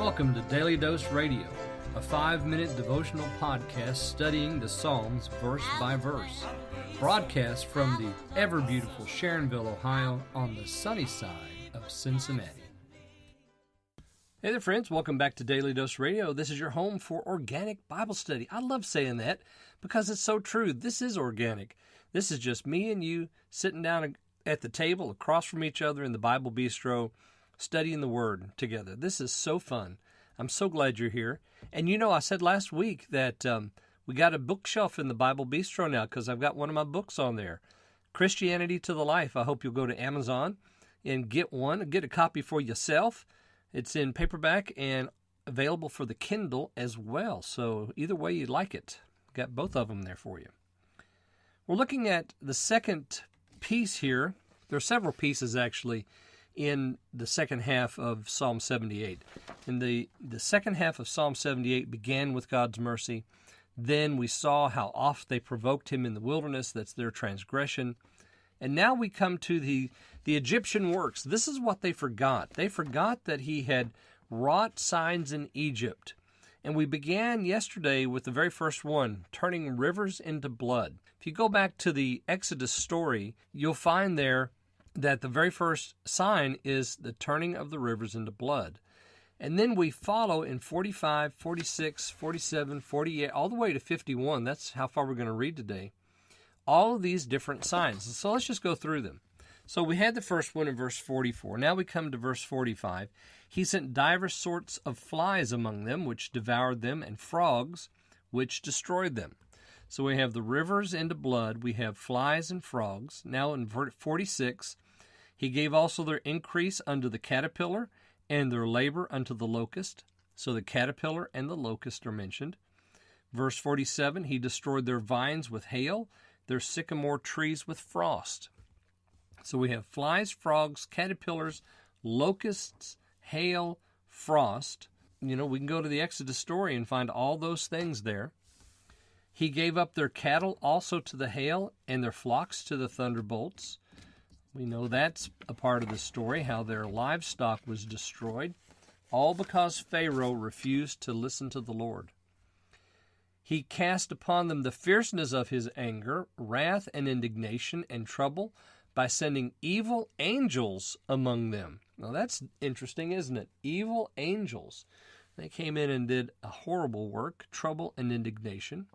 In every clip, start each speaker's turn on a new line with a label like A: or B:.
A: Welcome to Daily Dose Radio, a 5-minute devotional podcast studying the Psalms verse by verse. Broadcast from the ever-beautiful Sharonville, Ohio, on the sunny side of Cincinnati. Hey there, friends. Welcome back to Daily Dose Radio. This is your home for organic Bible study. I love saying that because it's so true. This is organic. This is just me and you sitting down at the table across from each other in the Bible Bistro, studying the Word together. This is so fun. I'm so glad you're here. And you know, I said last week that we got a bookshelf in the Bible Bistro now because I've got one of my books on there, Christianity to the Life. I hope you'll go to Amazon and get one, get a copy for yourself. It's in paperback and available for the Kindle as well. So either way you like it, got both of them there for you. We're looking at the second piece here. There are several pieces actually in the second half of Psalm 78. And the second half of Psalm 78 began with God's mercy. Then we saw how oft they provoked him in the wilderness. That's their transgression. And now we come to the Egyptian works. This is what they forgot. They forgot that he had wrought signs in Egypt. And we began yesterday with the very first one, turning rivers into blood. If you go back to the Exodus story, you'll find there that the very first sign is the turning of the rivers into blood. And then we follow in 45, 46, 47, 48, all the way to 51. That's how far we're going to read today. All of these different signs. So let's just go through them. So we had the first one in verse 44. Now we come to verse 45. He sent divers sorts of flies among them, which devoured them, and frogs, which destroyed them. So we have the rivers into blood. We have flies and frogs. Now in verse 46, he gave also their increase unto the caterpillar, and their labor unto the locust. So the caterpillar and the locust are mentioned. Verse 47, he destroyed their vines with hail, their sycamore trees with frost. So we have flies, frogs, caterpillars, locusts, hail, frost. You know, we can go to the Exodus story and find all those things there. He gave up their cattle also to the hail, and their flocks to the thunderbolts. We know that's a part of the story, how their livestock was destroyed, all because Pharaoh refused to listen to the Lord. He cast upon them the fierceness of his anger, wrath and indignation and trouble, by sending evil angels among them. Now that's interesting, isn't it? Evil angels. They came in and did a horrible work, trouble and indignation.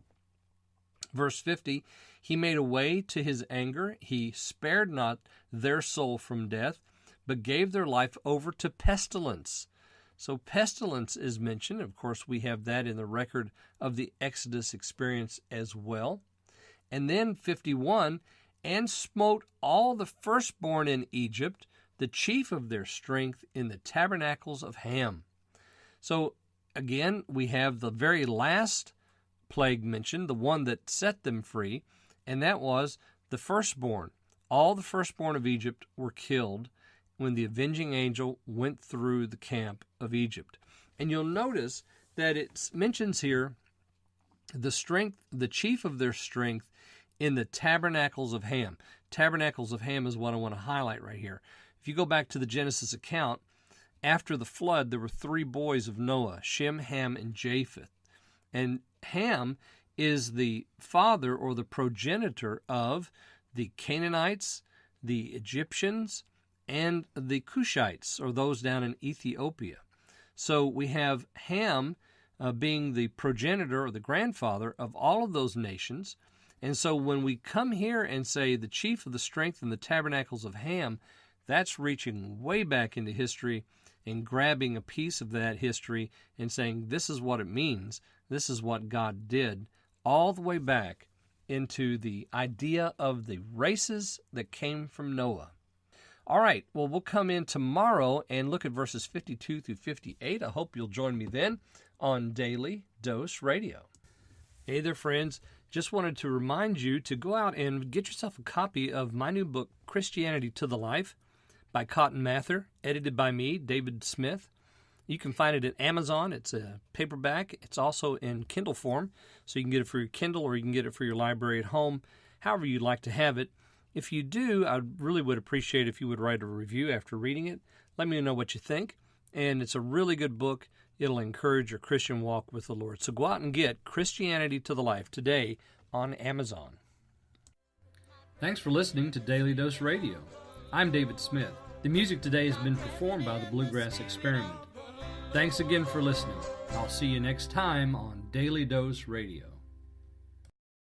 A: Verse 50, he made a way to his anger. He spared not their soul from death, but gave their life over to pestilence. So pestilence is mentioned. Of course, we have that in the record of the Exodus experience as well. And then 51, and smote all the firstborn in Egypt, the chief of their strength, in the tabernacles of Ham. So again, we have the very last plague mentioned, the one that set them free, and that was the firstborn. All the firstborn of Egypt were killed when the avenging angel went through the camp of Egypt. And you'll notice that it mentions here the strength, the chief of their strength, in the tabernacles of Ham. Tabernacles of Ham is what I want to highlight right here. If you go back to the Genesis account, after the flood, there were 3 boys of Noah, Shem, Ham, and Japheth. And Ham is the father or the progenitor of the Canaanites, the Egyptians, and the Cushites, or those down in Ethiopia. So we have Ham being the progenitor or the grandfather of all of those nations. And so when we come here and say the chief of the strength in the tabernacles of Ham, that's reaching way back into history and grabbing a piece of that history and saying this is what it means, this is what God did, all the way back into the idea of the races that came from Noah. All right, well, we'll come in tomorrow and look at verses 52 through 58. I hope you'll join me then on Daily Dose Radio. Hey there, friends. Just wanted to remind you to go out and get yourself a copy of my new book, Christianity to the Life, by Cotton Mather, edited by me, David Smith. You can find it at Amazon. It's a paperback. It's also in Kindle form, so you can get it for your Kindle or you can get it for your library at home, however you'd like to have it. If you do, I really would appreciate if you would write a review after reading it. Let me know what you think. and it's a really good book. It'll encourage your Christian walk with the Lord. So go out and get Christianity to the Life today on Amazon. Thanks for listening to Daily Dose Radio. I'm David Smith. The music today has been performed by the Bluegrass Experiment. Thanks again for listening. I'll see you next time on Daily Dose Radio.